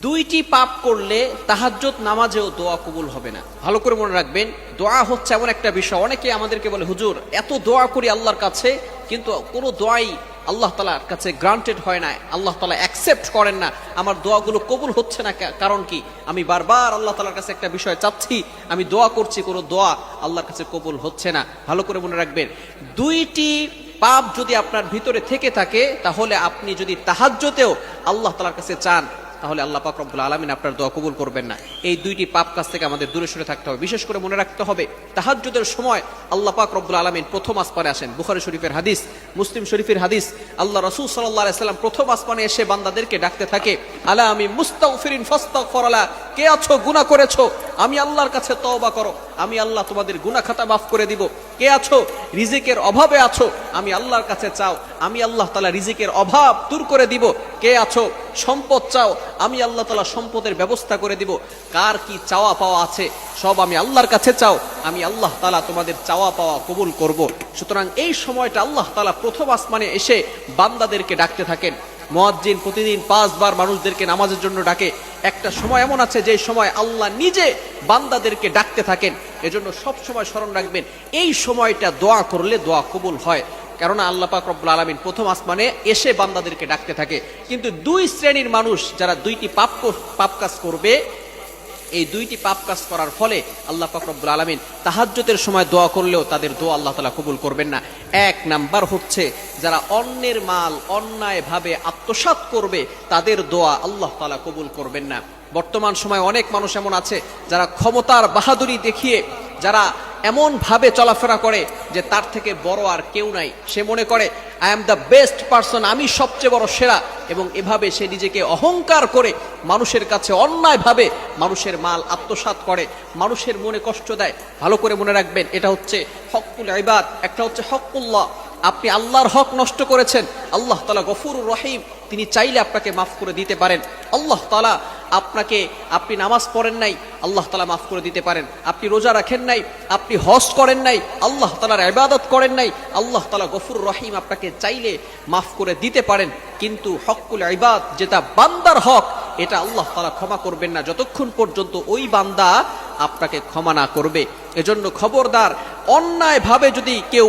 দুইটি পাপ করলে তাহাজ্জুদ নামাজেও দোয়া কবুল হবে না। ভালো করে মনে রাখবেন, দোয়া হচ্ছে এমন একটা বিষয়, অনেকে আমাদেরকে বলে হুজুর এত দোয়া করি আল্লাহর কাছে কিন্তু কোনো দোয়াই আল্লাহ তাআলার কাছে গ্রান্টেড হয় না, আল্লাহ তাআলা অ্যাকসেপ্ট করেন না, আমার দোয়াগুলো কবুল হচ্ছে না। কারণ কি? আমি বারবার আল্লাহ তাআলার কাছে একটা বিষয় চাচ্ছি, আমি দোয়া করছি, কোনো দোয়া আল্লাহর কাছে কবুল হচ্ছে না। ভালো করে মনে রাখবেন, দুইটি পাপ যদি আপনার ভিতরে থেকে থাকে তাহলে আপনি যদি তাহাজ্জুদেও আল্লাহ তাআলার কাছে চান তাহলে আল্লাহ পাক রব্বুল আলামিন আপনার দোয়া কবুল করবেন না। এই দুইটি পাপ কাজ থেকে আমাদের দূরে সরে থাকতে হবে। বিশেষ করে মনে রাখতে হবে, তাহাজ্জুদের সময় আল্লাহ পাক রব্বুল আলামিন প্রথম আসমানে আসেন। বুখারী শরীফের হাদিস, মুসলিম শরীফের হাদিস, আল্লাহ রাসূল সাল্লাল্লাহু আলাইহি সাল্লাম প্রথম আসমানে এসে বান্দাদেরকে ডাকতে থাকে, আলা আমি মুস্তাগফিরিন ফাস্তাগফিরলা, কে আছো গুনাহ করেছো, আমি আল্লাহর কাছে তওবা করো, আমি আল্লাহ তোমাদের গুনাহ খাতা মাফ করে দিব। কে আছো রিজিকের অভাবে আছো, আমি আল্লাহর কাছে চাও, আমি আল্লাহ তাআলা রিজিকের অভাব দূর করে দিব। কে আছো সম্পদ চাও, আমি আল্লাহ তাআলা সম্পদের ব্যবস্থা করে দিব। কার কি চাওয়া পাওয়া আছে সব আমি আল্লাহর কাছে চাও, আমি আল্লাহ তাআলা তোমাদের চাওয়া পাওয়া কবুল করব। সুতরাং এই সময়টা আল্লাহ তাআলা প্রথম আসমানে এসে বান্দাদেরকে ডাকতে থাকেন। মুয়াজ্জিন প্রতিদিন 5 বার মানুষদেরকে নামাজের জন্য ডাকে। একটা সময় এমন আছে যে সময় আল্লাহ নিজে বান্দাদেরকে ডাকতে থাকেন। এজন্য সব সময় স্মরণ রাখবেন, এই সময়টা দোয়া করলে দোয়া কবুল হয়। কেননা আল্লাহ পাক রব্বুল আলামিন প্রথম আসমানে এসে বান্দাদেরকে ডাকতে থাকে। কিন্তু দুই শ্রেণীর মানুষ যারা দুইটি পাপ কাজ করবে, এই দুইটি পাপ কাজ করার ফলে আল্লাহ পাক রব্বুল আলামিন তাহাজ্জুদের সময় দোয়া করলেও তাদের দোয়া আল্লাহ তাআলা কবুল করবেন না। এক নাম্বার হচ্ছে যারা অন্যের মাল অন্যায়ভাবে আত্মসাৎ করবে, তাদের দোয়া আল্লাহ তাআলা কবুল করবেন না। বর্তমান সময় অনেক মানুষ এমন আছে যারা ক্ষমতার বাহাদুরি দেখিয়ে যারা এমন ভাবে চলাফেরা করে যে তার থেকে বড় আর কেউ নাই। সে মনে করে I am the best person, আমি সবচেয়ে বড় সেরা, এবং এভাবে সে নিজেকে অহংকার করে মানুষের কাছে অন্যায়ভাবে মানুষের মাল আত্মসাৎ করে, মানুষের মনে কষ্ট দেয়। ভালো করে মনে রাখবেন, এটা হচ্ছে হকুল ইবাদ, একটা হচ্ছে হকুল্লাহ। আপনি আল্লাহর হক নষ্ট করেছেন, আল্লাহ তাআলা গফুরুর রহিম, তিনি চাইলে আপনাকে মাফ করে দিতে পারেন। আল্লাহ তাআলা আপনি নামাজ পড়েন নাই, আল্লাহ তাআলা মাফ করে দিতে পারেন। আপনি রোজা রাখেন নাই, আপনি হজ করেন নাই, আল্লাহ তাআলার ইবাদত করেন নাই, আল্লাহ তাআলা গফুরুর রহিম, আপনাকে চাইলে মাফ করে দিতে পারেন। কিন্তু হকুল ইবাদ, যেটা বান্দার হক, এটা আল্লাহ তাআলা ক্ষমা করবেন না যতক্ষণ পর্যন্ত ওই বান্দা আপনাকে ক্ষমা না করবে। এজন্য খবরদার, অন্যায়ভাবে যদি কেউ